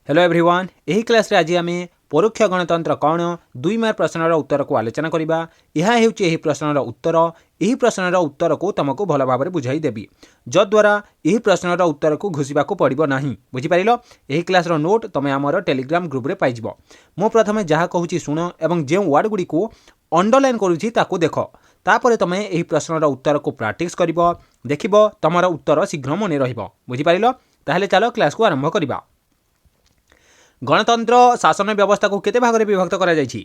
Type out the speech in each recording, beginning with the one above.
Hello everyone यही class रे आज आम परोक्ष गणतंत्र कौन 2 मार्क प्रश्नर उत्तर को आलोचना करबा। यह हेउची प्रश्नर उत्तर। यही प्रश्नर उत्तर को तुमको भल भाव में बुझाई देबी जद्वारा यही प्रश्नर उत्तर को घोषिबा को पड़िबो नाही। बुझिपारिल यही क्लास रो नोट तुम आमर टेलीग्राम ग्रुप रे पाइजिबो। मो प्रथमे जहाँ कहूची सुन एवं जो वर्ड गुडी को अंडरलाइन करूची ताकू देख तापर तुम यही प्रश्नर उत्तर को प्रैक्टिस करिबो देखिबो तमर उत्तर शीघ्र मन रहिबो। बुझिपारिल ताहले चलो क्लास को आरंभ करिबा। गणतंत्र शासन व्यवस्था को केते भाग में विभक्त करा जायछि?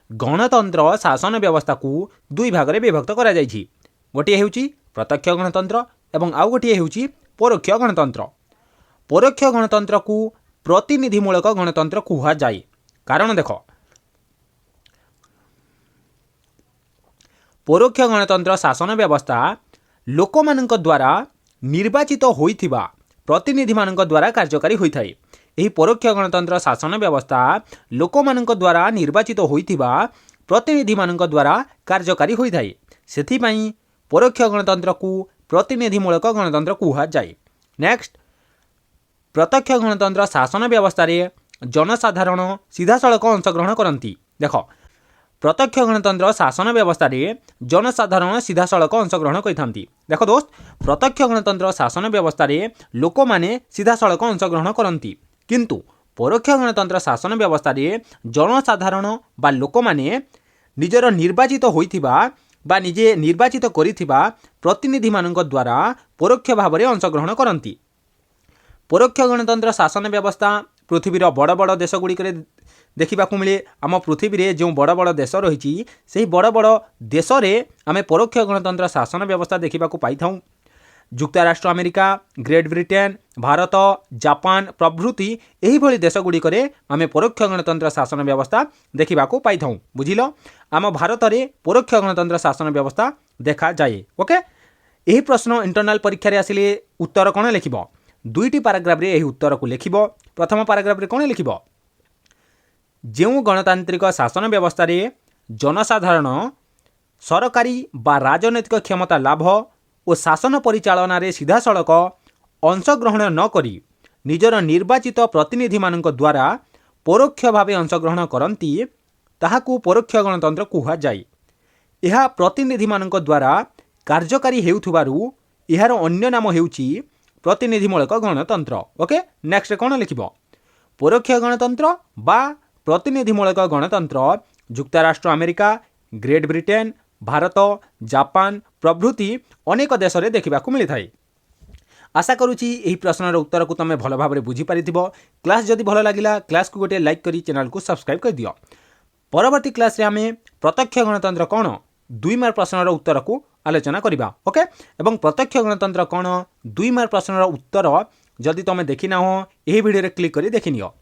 गणतंत्र शासन व्यवस्था को 2 भाग में विभक्त करा जायछि। गोटे हेउछि प्रत्यक्ष गणतंत्र एवं आउ गोटे हेउछि परोक्ष गणतंत्र। परोक्ष गणतंत्र को प्रतिनिधिमूलक गणतंत्र कुहा जाए। कारण देख परोक्ष गणतंत्र शासन व्यवस्था लोकमानक द्वारा निर्वाचित होइथिबा प्रतिनिधि मानक द्वारा कार्यकारी होइथाय। यही परोक्ष गणतंत्र शासन व्यवस्था लोकमानक द्वारा निर्वाचित होइथिबा प्रतिनिधि मानक द्वारा कार्यकारी होइथाय। सेथिपई परोक्ष गणतंत्र को प्रतिनिधिमूलक गणतंत्र कुहा जाए। नेक्स्ट प्रत्यक्ष गणतंत्र शासन व्यवस्था रे जनसाधारण सीधासळख अंशग्रहण करती। देख प्रत्यक्ष गणतंत्र शासन व्यवस्था रे जनसाधारण सीधासळख अंशग्रहण करथांती। देख दोस्त प्रत्यक्ष गणतंत्र शासन व्यवस्था रे लोक माने सीधासळख अंशग्रहण करती किंतु परोक्ष गणतंत्र शासन व्यवस्था रे जनसाधारण बा लोक माने निजर निर्वाचित होइथिबा बा निजे निर्वाचित करिथिबा प्रतिनिधि मानक द्वारा परोक्ष भाव में अंशग्रहण करती। परोक्ष गणतंत्र शासन व्यवस्था पृथ्वीर बड़ बड़ देश गुड़िक देखा मिले। आम पृथ्वी रे जो बड़ बड़ देश रही से बड़ बड़ देश में आम परोक्ष गणतंत्र शासन व्यवस्था देखा पाई था। युक्तराष्ट्र America, Great Britain, Bharat, Japan प्रभृति यही भली देश गुड़िक आम परोक्ष गणतंत्र शासन व्यवस्था देखा पाई था। बुझिल आम भारत में परोक्ष गणतंत्र शासन व्यवस्था देखा जाए। ओके यही प्रश्न इंटरनल परीक्षा रे आसिले उत्तर कौन लिख 2टी पैराग्राफ रे यही उत्तर को लिख। प्रथम पैराग्राफ रे कौन लिख जो गणतांत्रिक शासन व्यवस्था रे जनसाधारण सरकारी बा राजनैतिक क्षमता लाभ और शासन परिचालन रे सीधासळख अंशग्रहण न करी निजर निर्वाचित प्रतिनिधि मानक द्वारा परोक्ष भाव अंशग्रहण करती ताहाकू परोक्ष गणतंत्र कुहा जाए। यह प्रतिनिधि मानक द्वारा कार्यकारी हेउथुबारु यार अन्य नाम हेउची प्रतिनिधिमूलक गणतंत्र। ओके नेक्स्ट कौन लिख परोक्ष गणतंत्र बा प्रतिनिधिमूलक गणतंत्र युक्तराष्ट्र America, Great Britain, Bharat, Japan प्रभृति अनेक देश में देखा मिलता है। आशा करुच्ची यही प्रश्नर उत्तर को तुम भल भाव में बुझीपार। क्लास जदि भल लगा क्लास को गोटे लाइक करी चैनल को सब्सक्राइब कर दियो। परवर्ती क्लास रे आम प्रत्यक्ष गणतंत्र कौन 2 मार्क प्रश्नर उत्तर को आलोचना करबा। ओके एवं प्रत्यक्ष गणतंत्र कौन 2 मार्क प्रश्नर उत्तर जदि तुम देखी ना हो यही वीडियो रे क्लिक करी देखि नियो।